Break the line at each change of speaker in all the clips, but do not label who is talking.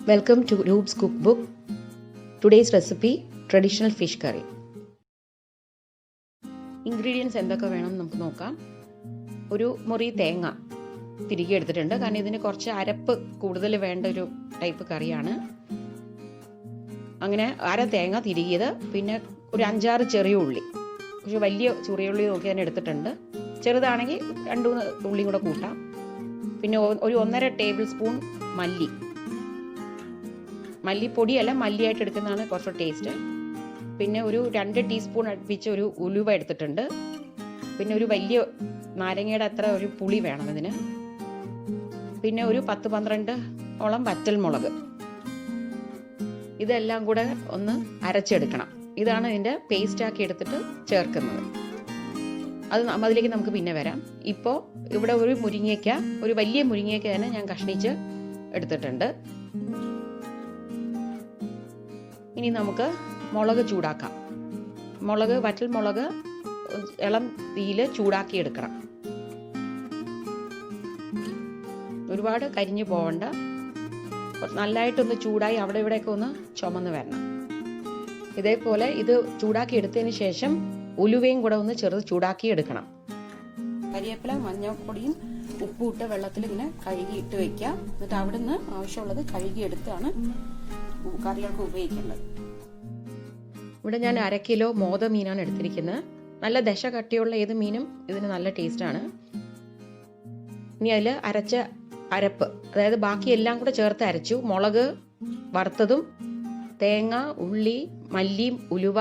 Welcome to Rube's Cookbook. Today's recipe, traditional fish curry. Ingredients എന്തൊക്കെ വേണം നമുക്ക് നോക്കാം. ഒരു മുറി തേങ്ങ തിരികെ എടുത്തിട്ടുണ്ട്. കാരണം ഇതിന് കുറച്ച് അരപ്പ് കൂടുതൽ വേണ്ട ഒരു ടൈപ്പ് കറിയാണ്. അങ്ങനെ അര തേങ്ങ തിരികിയത്, പിന്നെ ഒരു 5-6 ചെറിയ ഉള്ളി, പക്ഷെ വലിയ ചെറിയ ഉള്ളി നോക്കി തന്നെ എടുത്തിട്ടുണ്ട്. ചെറുതാണെങ്കിൽ 2-3 ഉള്ളിയും കൂടെ കൂട്ടാം. പിന്നെ ഒരു 1.5 ടേബിൾ സ്പൂൺ മല്ലിപ്പൊടിയല്ല, മല്ലിയായിട്ട് എടുക്കുന്നതാണ് കുറച്ച് ടേസ്റ്റ്. പിന്നെ ഒരു 2 ടീസ്പൂൺ അടുപ്പിച്ച് ഒരു ഉലുവ എടുത്തിട്ടുണ്ട്. പിന്നെ ഒരു വലിയ നാരങ്ങയുടെ അത്ര ഒരു പുളി വേണം ഇതിന്. പിന്നെ ഒരു 10-12 ഓളം വറ്റൽമുളക്. ഇതെല്ലാം കൂടെ ഒന്ന് അരച്ചെടുക്കണം. ഇതാണ് ഇതിൻ്റെ പേസ്റ്റ് ആക്കി എടുത്തിട്ട് ചേർക്കുന്നത്. അതിലേക്ക് നമുക്ക് പിന്നെ വരാം. ഇപ്പോൾ ഇവിടെ ഒരു മുരിങ്ങയ്ക്ക, ഒരു വലിയ മുരിങ്ങയ്ക്ക തന്നെ ഞാൻ കഷ്ണിച്ച് എടുത്തിട്ടുണ്ട്. ഇനി നമുക്ക് മുളക് ചൂടാക്കാം. വറ്റൽമുളക് ഇളം തീയിൽ ചൂടാക്കി എടുക്കണം. ഒരുപാട് കരിഞ്ഞു പോവണ്ട, നല്ലതായിട്ടൊന്ന് ചൂടായി അവിടെ ഇവിടെയൊക്കെ ഒന്ന് ചുമന്ന് വരണം. ഇതേപോലെ ഇത് ചൂടാക്കി എടുത്തതിന് ശേഷം ഉലുവയും കൂടെ ഒന്ന് ചെറുത് ചൂടാക്കി എടുക്കണം. കരിവേപ്പില, മഞ്ഞൾപ്പൊടിയും ഉപ്പും ഇട്ട വെള്ളത്തിൽ ഇങ്ങനെ കഴുകി ഇട്ട് വെക്കുക. എന്നിട്ട് അവിടെ നിന്ന് ആവശ്യമുള്ളത് കഴുകി എടുത്താണ് കറികൾക്ക് ഉപയോഗിക്കേണ്ടത്. ഇവിടെ ഞാൻ 1/2 കിലോ മോത മീനാണ് എടുത്തിരിക്കുന്നത്. നല്ല ദശ കട്ടിയുള്ള ഏത് മീനും ഇതിന് നല്ല ടേസ്റ്റാണ്. ഇനി അതിൽ അരച്ച അരപ്പ്, അതായത് ബാക്കി എല്ലാം കൂടെ ചേർത്ത് അരച്ചു. മുളക് വറുത്തതും, തേങ്ങ, ഉള്ളി, മല്ലി, ഉലുവ,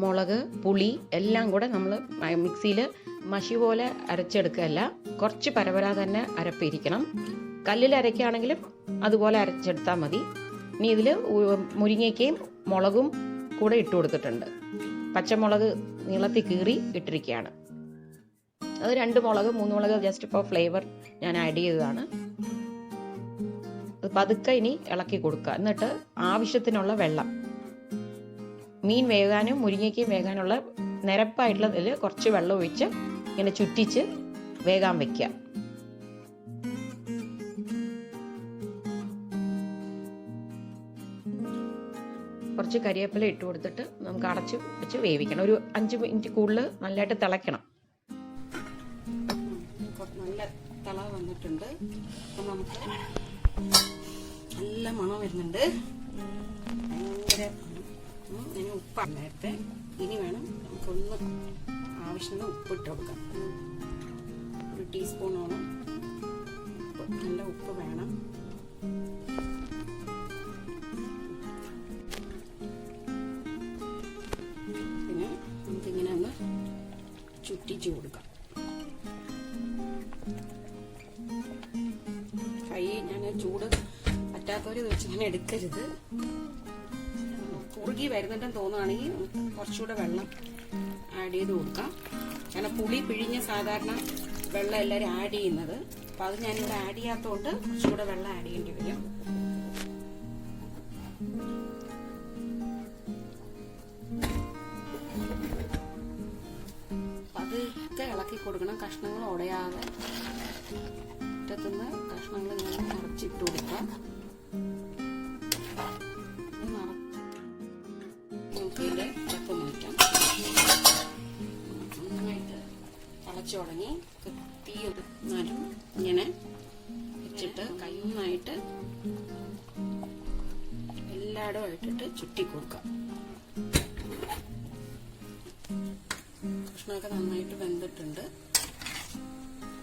മുളക്, പുളി എല്ലാം കൂടെ നമ്മൾ മിക്സിയിൽ മഷി പോലെ അരച്ചെടുക്കുകയല്ല, കുറച്ച് പരപരാ തന്നെ അരപ്പിരിക്കണം. കല്ലിൽ അരയ്ക്കുകയാണെങ്കിലും അതുപോലെ അരച്ചെടുത്താൽ മതി. ഇനി ഇതിൽ മുരിങ്ങയ്ക്കയും മുളകും കൂടെ ഇട്ട് കൊടുത്തിട്ടുണ്ട്. പച്ചമുളക് നീളത്തിൽ കീറി ഇട്ടിരിക്കുകയാണ്. അത് 2 മുളക് 3 മുളക് ജസ്റ്റ് ഇപ്പോൾ ഫ്ലേവർ ഞാൻ ആഡ് ചെയ്തതാണ്. അത് പതുക്കെ ഇനി ഇളക്കി കൊടുക്കുക. എന്നിട്ട് ആവശ്യത്തിനുള്ള വെള്ളം, മീൻ വേകാനും മുരിങ്ങയ്ക്കയും വേകാനുള്ള നിരപ്പായിട്ടുള്ളതിൽ കുറച്ച് വെള്ളം ഒഴിച്ച് ഇങ്ങനെ ചുറ്റിച്ച് വേകാൻ വെക്കുക. കുറച്ച് കരിവേപ്പില ഇട്ട് കൊടുത്തിട്ട് നമുക്ക് അടച്ച് വെച്ച് വേവിക്കണം. ഒരു 5 മിനിറ്റ് കൂടുതൽ നല്ലതായിട്ട് തിളയ്ക്കണം. നല്ല തിള വന്നിട്ടുണ്ട്. അപ്പം നമുക്ക് നല്ല മണം വരുന്നുണ്ട്. ഭയങ്കര ഉപ്പാണ് നേരത്തെ. ഇനി വേണം നമുക്കൊന്ന് ആവശ്യത്തിന് ഉപ്പിട്ട് കൊടുക്കാം. ഒരു ടീസ്പൂണോളം ഉപ്പ്, നല്ല ഉപ്പ് വേണം. പിന്നെ നമുക്കിങ്ങനെ ഒന്ന് ചുറ്റിച്ച് കൊടുക്കാം. കൈ ഞാൻ ചൂട് പറ്റാത്തവർ വെച്ച് ഞാൻ എടുക്കരുത്. കുറുകി വരുന്നുണ്ടെന്ന് തോന്നുകയാണെങ്കിൽ കുറച്ചുകൂടെ വെള്ളം ആഡ് ചെയ്ത് കൊടുക്കാം. കാരണം പുളി പിഴിഞ്ഞ് സാധാരണ വെള്ളം എല്ലാവരും ആഡ് ചെയ്യുന്നത്. അപ്പം അത് ഞാനിവിടെ ആഡ് ചെയ്യാത്തതുകൊണ്ട് കുറച്ചുകൂടെ വെള്ളം ആഡ് ചെയ്യേണ്ടി വരും. പതുക്കെ ഇളക്കി കൊടുക്കണം, കഷ്ണങ്ങൾ ഉടയാതെ. മുറ്റത്തുനിന്ന് കഷ്ണങ്ങൾ ഇങ്ങനെ നിറച്ചിട്ട് കൊടുക്കാം. നന്നായിട്ട് തിളച്ചു തുടങ്ങി. തീ ഒതുന്നാലും ഇങ്ങനെ വെച്ചിട്ട് കൈ നന്നായിട്ട് എല്ലായിടവും ഇട്ടിട്ട് ചുറ്റി കൊടുക്കാം. കഷ്ണമൊക്കെ നന്നായിട്ട് വെന്തിട്ടുണ്ട്.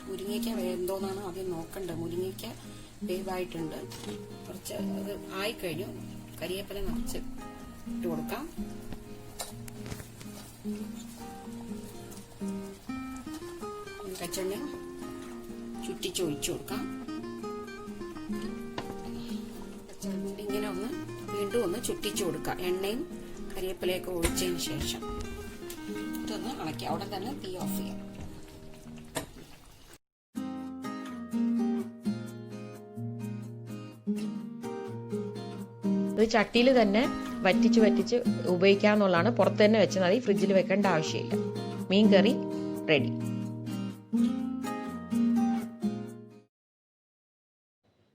മുരിങ്ങയ്ക്ക വെന്തോന്നാണ് ആദ്യം നോക്കണ്ടത്. മുരിങ്ങയ്ക്ക വേവായിട്ടുണ്ട്. കുറച്ച് അത് ആയിക്കഴിഞ്ഞു. കരിവേപ്പില നിറച്ച് ഇട്ട് കൊടുക്കാം. കച്ചെണ്ണ ചുറ്റിച്ച് ഒഴിച്ചു കൊടുക്കാം. ഇങ്ങനെ ഒന്ന് വീണ്ടും ഒന്ന് ചുറ്റിച്ചു കൊടുക്കാം. എണ്ണയും കരിവേപ്പിലയൊക്കെ ഒഴിച്ചതിന് ശേഷം ഇതൊന്ന് ഇളക്കി അവിടെ തന്നെ തീ ഓഫ് ചെയ്യാം. ഇത് ചട്ടിയിൽ തന്നെ വറ്റിച്ച് ഉപയോഗിക്കാമെന്നുള്ളതാണ്. പുറത്ത് തന്നെ വെച്ചാൽ മതി, ഫ്രിഡ്ജിൽ വെക്കേണ്ട ആവശ്യമില്ല. മീൻ കറി ready.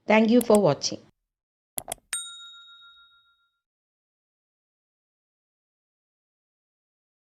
Thank you for watching.